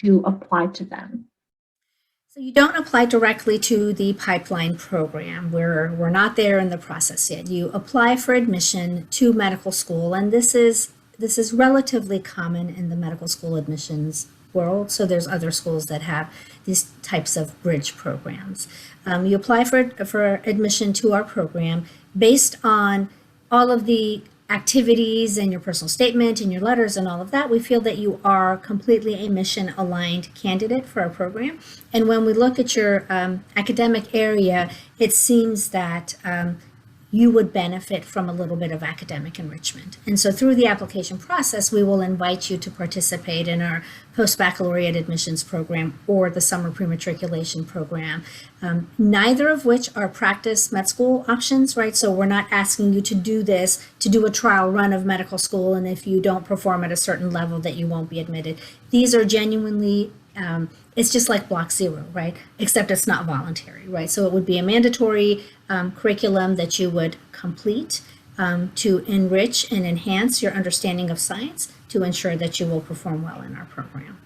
to apply to them? So you don't apply directly to the pipeline program. We're not there in the process yet. You apply for admission to medical school, and this is relatively common in the medical school admissions world. So there's other schools that have these types of bridge programs. You apply for admission to our program based on all of the activities and your personal statement and your letters and all of that. We feel that you are completely a mission aligned candidate for our program. And when we look at your academic area, it seems that you would benefit from a little bit of academic enrichment. And so through the application process, we will invite you to participate in our post-baccalaureate admissions program or the summer prematriculation program, neither of which are practice med school options, right? So we're not asking you to do this, to do a trial run of medical school, and if you don't perform at a certain level that you won't be admitted. These are genuinely it's just like Block Zero, right? Except it's not voluntary, right? So it would be a mandatory curriculum that you would complete to enrich and enhance your understanding of science to ensure that you will perform well in our program.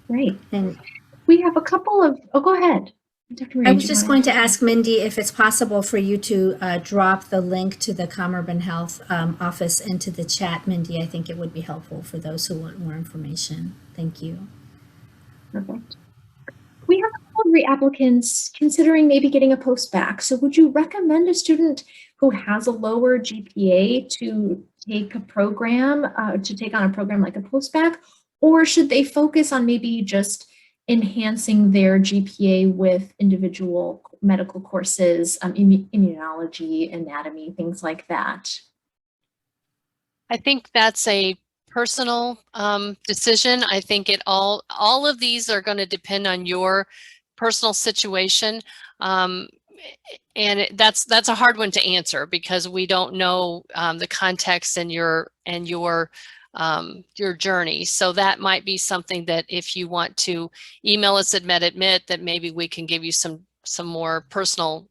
Great. And we have a couple of, oh, go ahead. Dr. I was just going to ask Mindy if it's possible for you to drop the link to the ComUrban Health office into the chat, Mindy. I think it would be helpful for those who want more information. Thank you. Perfect. We have a couple of reapplicants considering maybe getting a post-bac. So would you recommend a student who has a lower GPA to take a program, to take on a program like a post-bac, or should they focus on maybe just enhancing their GPA with individual medical courses, immunology, anatomy, things like that? I think that's a personal decision. I think all of these are going to depend on your personal situation. And that's a hard one to answer because we don't know the context and your journey. So that might be something that if you want to email us at MedAdmit, that maybe we can give you some more personal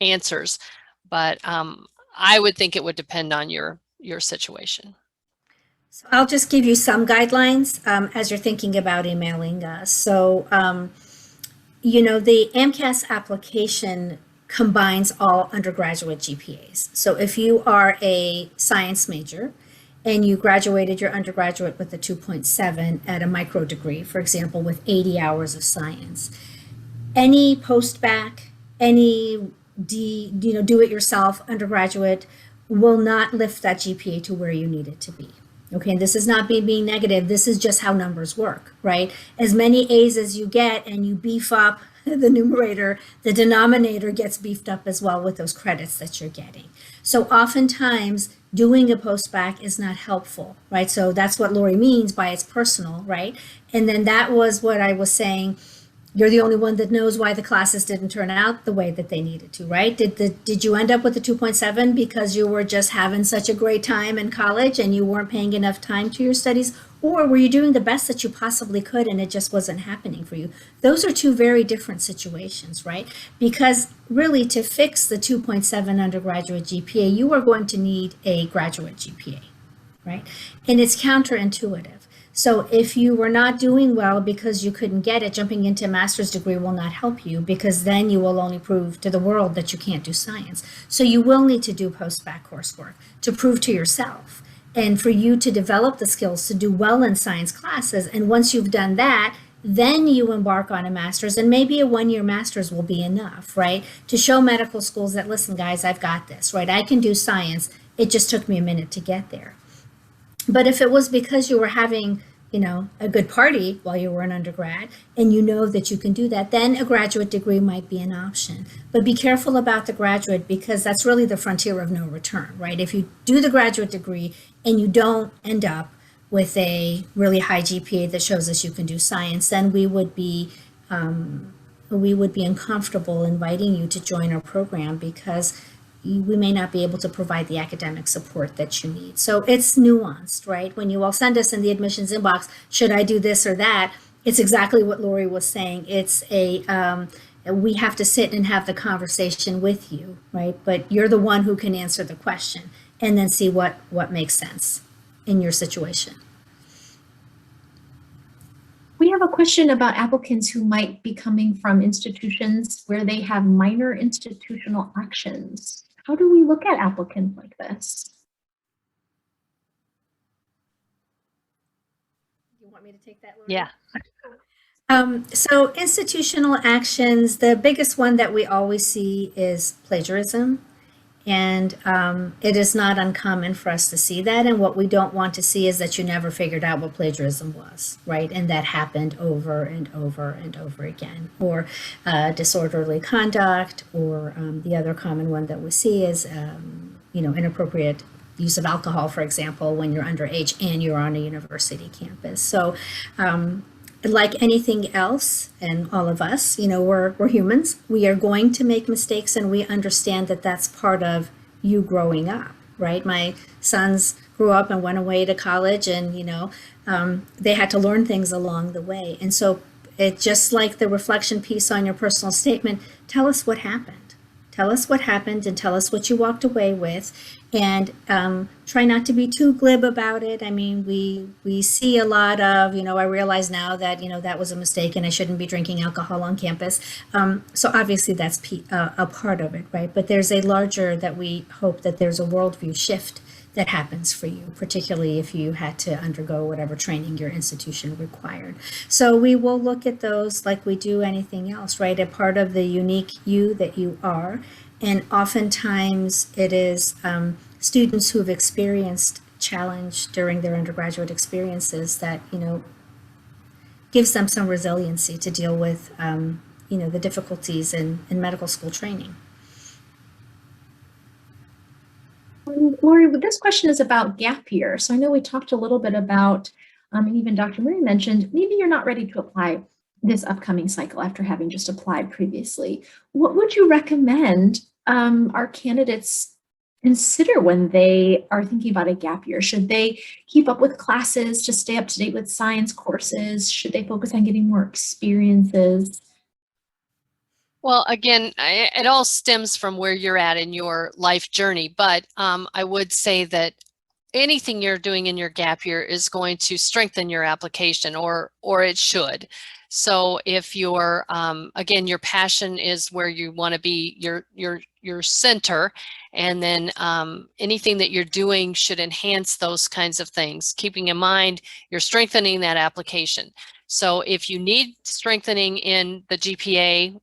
answers. But I would think it would depend on your situation. So I'll just give you some guidelines as you're thinking about emailing us. So, you know, the AMCAS application combines all undergraduate GPAs. So if you are a science major and you graduated your undergraduate with a 2.7 at a micro degree, for example, with 80 hours of science, any post-bac, any do-it-yourself undergraduate will not lift that GPA to where you need it to be. Okay, and this is not being negative. This is just how numbers work, right? As many A's as you get and you beef up the numerator, the denominator gets beefed up as well with those credits that you're getting. So oftentimes doing a post-bac is not helpful, right? So that's what Lori means by it's personal, right? And then that was what I was saying. You're the only one that knows why the classes didn't turn out the way that they needed to, right? Did you end up with a 2.7 because you were just having such a great time in college and you weren't paying enough time to your studies? Or were you doing the best that you possibly could and it just wasn't happening for you? Those are two very different situations, right? Because really to fix the 2.7 undergraduate GPA, you are going to need a graduate GPA, right? And it's counterintuitive. So if you were not doing well because you couldn't get it, jumping into a master's degree will not help you because then you will only prove to the world that you can't do science. So you will need to do post-bac coursework to prove to yourself and for you to develop the skills to do well in science classes. And once you've done that, then you embark on a master's, and maybe a one-year master's will be enough, right? To show medical schools that, listen, guys, I've got this, right? I can do science. It just took me a minute to get there. But if it was because you were having, you know, a good party while you were an undergrad and you know that you can do that, then a graduate degree might be an option. But be careful about the graduate because that's really the frontier of no return, right? If you do the graduate degree and you don't end up with a really high GPA that shows us you can do science, then we would be uncomfortable inviting you to join our program because we may not be able to provide the academic support that you need. So it's nuanced, right? When you all send us in the admissions inbox, should I do this or that? It's exactly what Lori was saying. It's we have to sit and have the conversation with you, right? But you're the one who can answer the question and then see what makes sense in your situation. We have a question about applicants who might be coming from institutions where they have minor institutional actions. How do we look at applicants like this? You want me to take that, Lori? Yeah. So institutional actions, the biggest one that we always see is plagiarism. And it is not uncommon for us to see that. And what we don't want to see is that you never figured out what plagiarism was, right? And that happened over and over and over again. Or disorderly conduct, or the other common one that we see is, inappropriate use of alcohol, for example, when you're underage and you're on a university campus. So like anything else, and all of us, we're humans. We are going to make mistakes, and we understand that that's part of you growing up, right? My sons grew up and went away to college, and, they had to learn things along the way. And so it just like the reflection piece on your personal statement, tell us what happened. Tell us what happened and tell us what you walked away with, and try not to be too glib about it. I mean, we see a lot of, I realize now that, that was a mistake and I shouldn't be drinking alcohol on campus. So obviously that's a part of it, right? But there's a larger that we hope that there's a worldview shift that happens for you, particularly if you had to undergo whatever training your institution required. So we will look at those like we do anything else, right? A part of the unique you that you are. And oftentimes it is students who've experienced challenge during their undergraduate experiences that, gives them some resiliency to deal with, the difficulties in medical school training. Lori, this question is about gap year. So I know we talked a little bit about, and even Dr. Murray mentioned, maybe you're not ready to apply this upcoming cycle after having just applied previously. What would you recommend our candidates consider when they are thinking about a gap year? Should they keep up with classes to stay up to date with science courses? Should they focus on getting more experiences? Well, again, it all stems from where you're at in your life journey, but I would say that anything you're doing in your gap year is going to strengthen your application, or it should. So if you're, again, your passion is where you want to be, your center, and then anything that you're doing should enhance those kinds of things, keeping in mind you're strengthening that application. So if you need strengthening in the GPA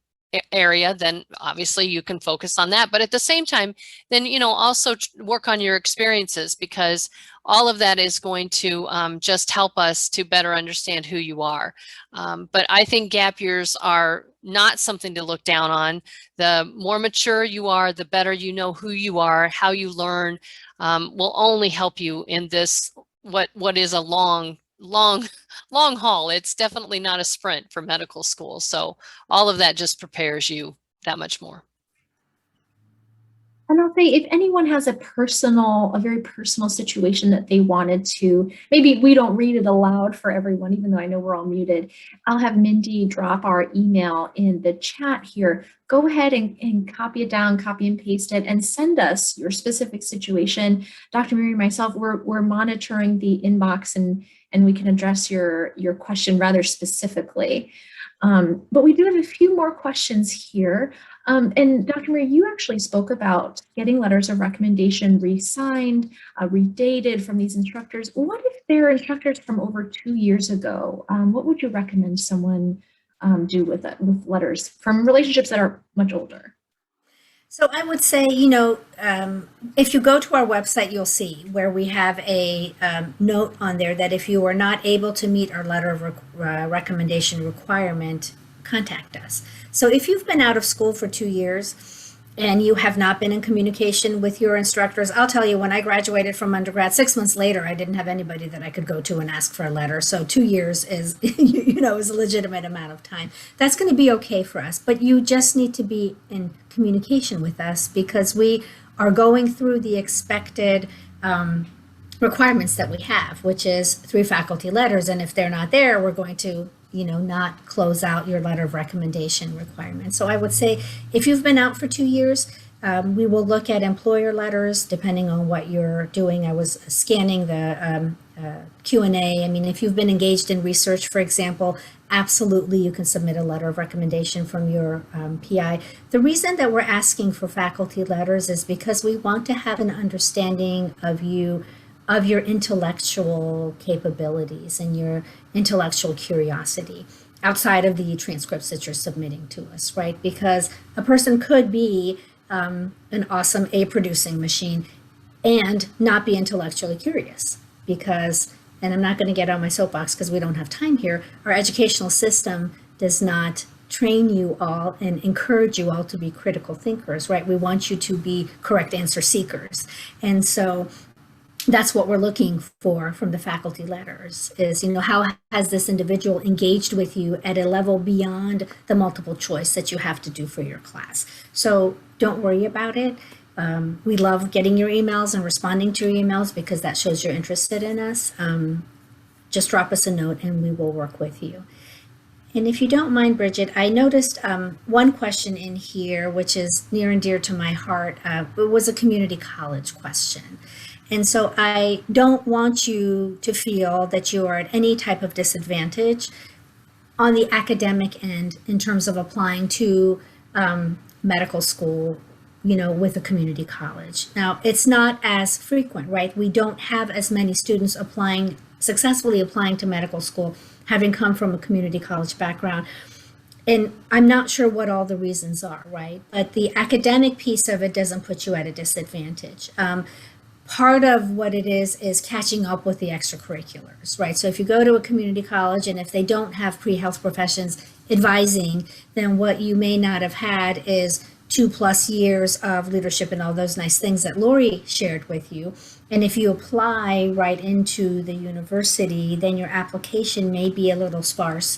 area, then obviously you can focus on that. But at the same time, then, also work on your experiences, because all of that is going to just help us to better understand who you are. But I think gap years are not something to look down on. The more mature you are, the better you know who you are, how you learn, will only help you in this, what is a long haul. It's definitely not a sprint for medical school. So all of that just prepares you that much more. And I'll say, if anyone has a very personal situation that they wanted to, maybe we don't read it aloud for everyone, even though I know we're all muted. I'll have Mindy drop our email in the chat here. Go ahead and copy it down, copy and paste it, and send us your specific situation. Dr. Mary and myself, we're monitoring the inbox, and we can address your question rather specifically. But we do have a few more questions here. And Dr. Murray, you actually spoke about getting letters of recommendation re-signed, redated from these instructors. What if they're instructors from over 2 years ago? What would you recommend someone do with letters from relationships that are much older? So I would say, if you go to our website, you'll see where we have a note on there that if you are not able to meet our letter of recommendation requirement, contact us. So if you've been out of school for 2 years and you have not been in communication with your instructors, I'll tell you, when I graduated from undergrad, 6 months later, I didn't have anybody that I could go to and ask for a letter. So 2 years is, is a legitimate amount of time. That's going to be okay for us, but you just need to be in communication with us, because we are going through the expected requirements that we have, which is 3 faculty letters. And if they're not there, we're going to, not close out your letter of recommendation requirement. So I would say if you've been out for 2 years, we will look at employer letters depending on what you're doing. I was scanning the Q&A. I mean, if you've been engaged in research, for example, absolutely you can submit a letter of recommendation from your PI. The reason that we're asking for faculty letters is because we want to have an understanding of you, of your intellectual capabilities and your intellectual curiosity outside of the transcripts that you're submitting to us, right? Because a person could be an awesome A-producing machine and not be intellectually curious because, and I'm not going to get on my soapbox because we don't have time here, our educational system does not train you all and encourage you all to be critical thinkers, right? We want you to be correct answer seekers. And so that's what we're looking for from the faculty letters is, how has this individual engaged with you at a level beyond the multiple choice that you have to do for your class. So don't worry about it. We love getting your emails and responding to your emails because that shows you're interested in us. Just drop us a note and we will work with you. And if you don't mind, Bridget, I noticed one question in here, which is near and dear to my heart. It was a community college question. And so I don't want you to feel that you are at any type of disadvantage on the academic end in terms of applying to medical school, with a community college. Now, it's not as frequent, right? We don't have as many students successfully applying to medical school, having come from a community college background. And I'm not sure what all the reasons are, right? But the academic piece of it doesn't put you at a disadvantage. Part of what it is catching up with the extracurriculars, right? So if you go to a community college and if they don't have pre-health professions advising, then what you may not have had is 2+ years of leadership and all those nice things that Lori shared with you. And if you apply right into the university, then your application may be a little sparse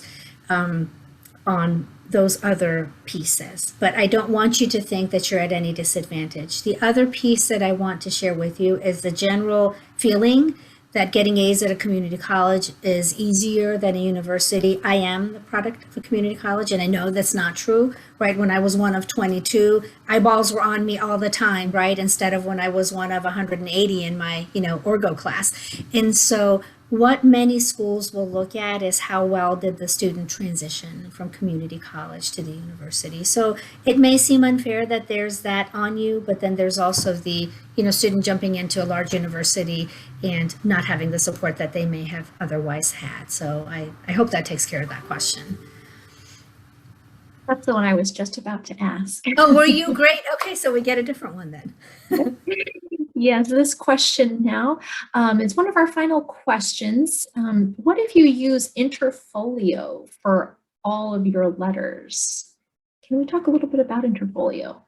on those other pieces. But I don't want you to think that you're at any disadvantage. The other piece that I want to share with you is the general feeling that getting A's at a community college is easier than a university. I am the product of a community college, and I know that's not true, right? When I was one of 22, eyeballs were on me all the time, right? Instead of when I was one of 180 in my, orgo class. And so what many schools will look at is how well did the student transition from community college to the university. So it may seem unfair that there's that on you, but then there's also the, student jumping into a large university and not having the support that they may have otherwise had. So I hope that takes care of that question. That's the one I was just about to ask. Oh, were you? Great. Okay, so we get a different one then. Yeah, so this question now is one of our final questions. What if you use Interfolio for all of your letters? Can we talk a little bit about Interfolio?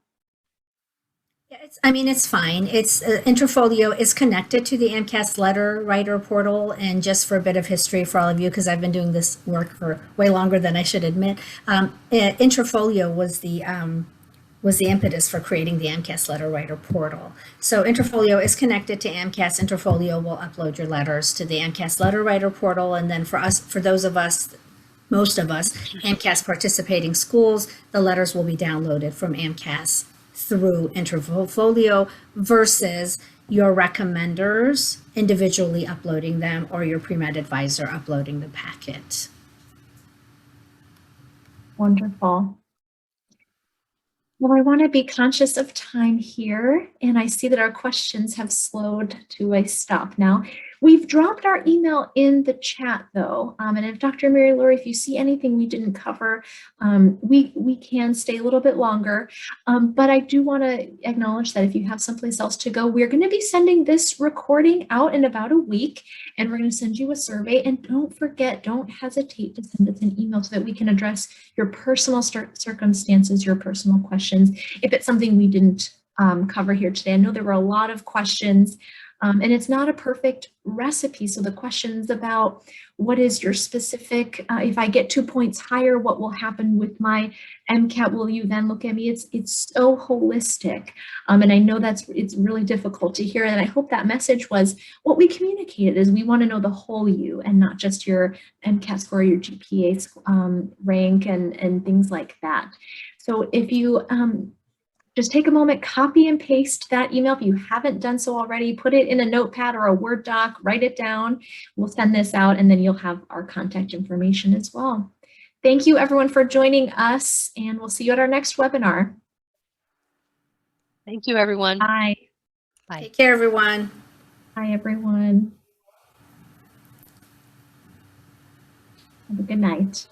Yeah, it's fine. Interfolio is connected to the AMCAS letter writer portal. And just for a bit of history for all of you, because I've been doing this work for way longer than I should admit, Interfolio was the impetus for creating the AMCAS letter writer portal. So Interfolio is connected to AMCAS. Interfolio will upload your letters to the AMCAS letter writer portal. And then for those of us, most of us, AMCAS participating schools, the letters will be downloaded from AMCAS through Interfolio versus your recommenders individually uploading them or your pre-med advisor uploading the packet. Wonderful. Well, I want to be conscious of time here, and I see that our questions have slowed to a stop now. We've dropped our email in the chat, though, and if Dr. Mary Lori, if you see anything we didn't cover, we can stay a little bit longer, but I do want to acknowledge that if you have someplace else to go, we're going to be sending this recording out in about a week, and we're going to send you a survey, and don't forget, don't hesitate to send us an email so that we can address your personal circumstances, your personal questions, if it's something we didn't cover here today. I know there were a lot of questions And it's not a perfect recipe. So the questions about what is your specific, if I get 2 points higher, what will happen with my MCAT? Will you then look at me? It's so holistic. And I know it's really difficult to hear. And I hope that message was what we communicated is we want to know the whole you and not just your MCAT score, your GPA rank and things like that. So if you just take a moment, copy and paste that email. If you haven't done so already, put it in a notepad or a Word doc, write it down. We'll send this out and then you'll have our contact information as well. Thank you everyone for joining us and we'll see you at our next webinar. Thank you, everyone. Bye. Bye. Take care, everyone. Bye, everyone. Have a good night.